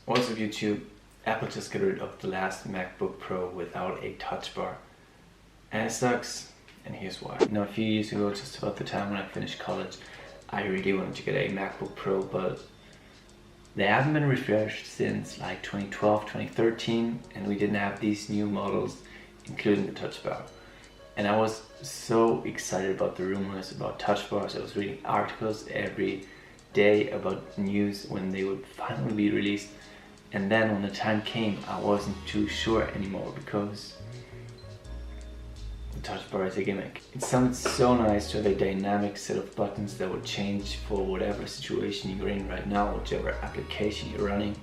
What's up YouTube? Apple just got rid of the last MacBook Pro without a touch bar. And it sucks, and here's why. Now a few years ago, just about the time when I finished college, I really wanted to get a MacBook Pro, but they haven't been refreshed since like 2012, 2013, and we didn't have these new models, including the touch bar. And I was so excited about the rumors about touch bars. I was reading articles every day about news when they would finally be released. And then when the time came, I wasn't too sure anymore because the touch bar is a gimmick. It sounded so nice to have a dynamic set of buttons that would change for whatever situation you're in right now, whichever application you're running.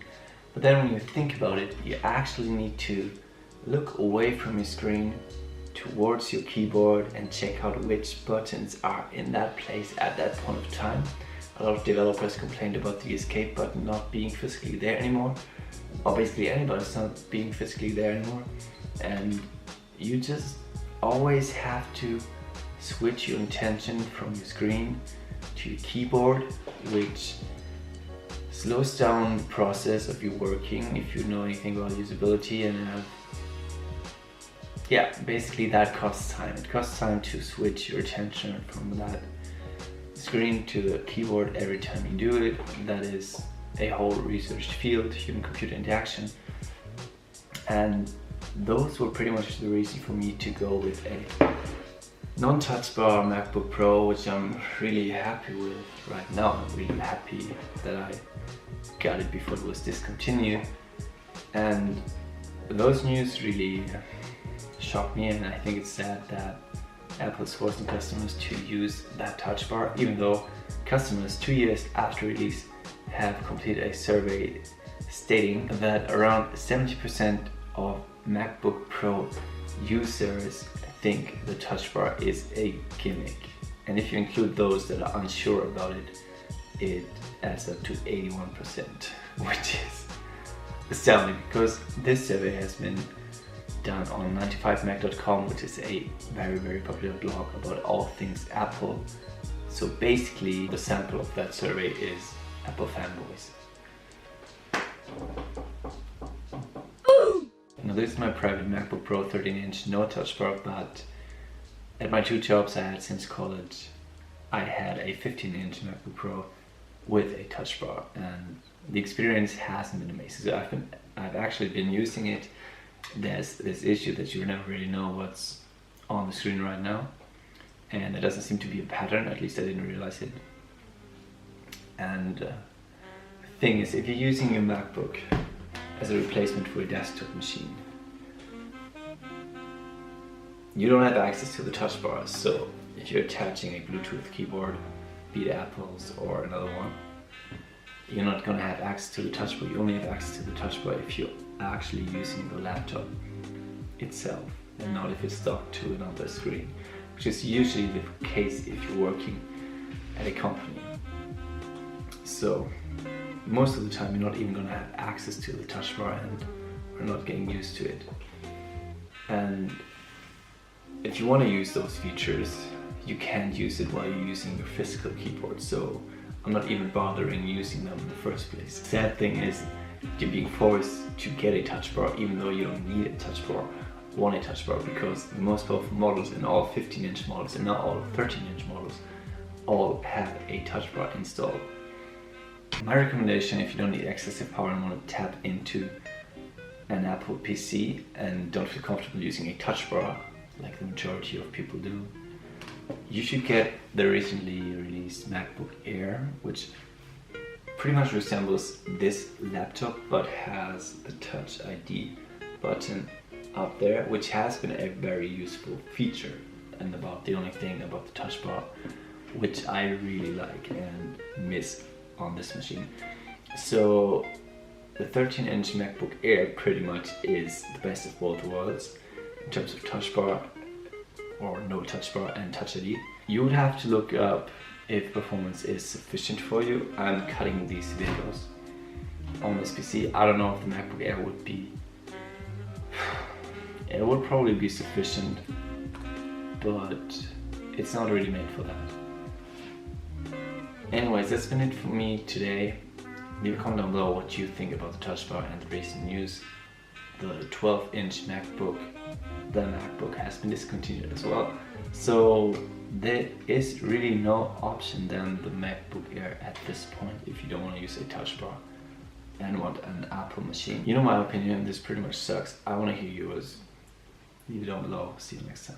But then when you think about it, you actually need to look away from your screen towards your keyboard and check out which buttons are in that place at that point of time. A lot of developers complained about the escape button not being physically there anymore. Or basically anybody's not being physically there anymore. And you just always have to switch your attention from your screen to your keyboard, which slows down the process of you working if you know anything about usability. And yeah, basically that costs time. It costs time to switch your attention from that screen to the keyboard every time you do it. That is a whole researched field, human-computer interaction. And those were pretty much the reason for me to go with a non-touchbar MacBook Pro, which I'm really happy with right now. I'm really happy that I got it before it was discontinued. And those news really shocked me, and I think it's sad that Apple is forcing customers to use that touch bar, even though customers 2 years after release have completed a survey stating that around 70% of MacBook Pro users think the touch bar is a gimmick. And if you include those that are unsure about it, it adds up to 81%, which is astounding because this survey has been done on 95mac.com, which is a very popular blog about all things Apple. So basically the sample of that survey is Apple fanboys. Now this is my private MacBook Pro 13-inch, no touch bar, but at my two jobs I had since college, I had a 15-inch MacBook Pro with a touch bar, and the experience hasn't been amazing. So I've actually been using it. There's this issue that you never really know what's on the screen right now, and there doesn't seem to be a pattern, at least I didn't realize it. And the thing is, if you're using your MacBook as a replacement for a desktop machine, you don't have access to the touch bar. So if you're attaching a Bluetooth keyboard, be it Apple's or another one, you're not going to have access to the touch bar. You only have access to the touch bar if you're actually using the laptop itself, and not if it's docked to another screen, which is usually the case if you're working at a company. So most of the time you're not even going to have access to the touch bar, and we're not getting used to it. And if you want to use those features, you can't use it while you're using your physical keyboard, so I'm not even bothering using them in the first place. The sad thing is you're being forced to get a touch bar even though you don't need a touch bar, want a touch bar, because the most powerful models and all 15-inch models and not all 13-inch models all have a touch bar installed. My recommendation, if you don't need excessive power and want to tap into an Apple PC and don't feel comfortable using a touch bar like the majority of people do, you should get the recently released MacBook Air, which pretty much resembles this laptop but has the Touch ID button up there, which has been a very useful feature, and about the only thing about the touch bar which I really like and miss on this machine. So the 13-inch MacBook Air pretty much is the best of both worlds in terms of touch bar or no touch bar and Touch ID. You would have to look up if performance is sufficient for you. I'm cutting these videos on this PC. I don't know if the MacBook Air would be. It would probably be sufficient, but it's not really made for that. Anyways, that's been it for me today. Leave a comment down below what you think about the touch bar and the recent news. The 12-inch MacBook, the MacBook has been discontinued as well. So there is really no option than the MacBook Air at this point if you don't want to use a touch bar and want an Apple machine. You know my opinion, this pretty much sucks. I want to hear yours. Leave it down below. See you next time.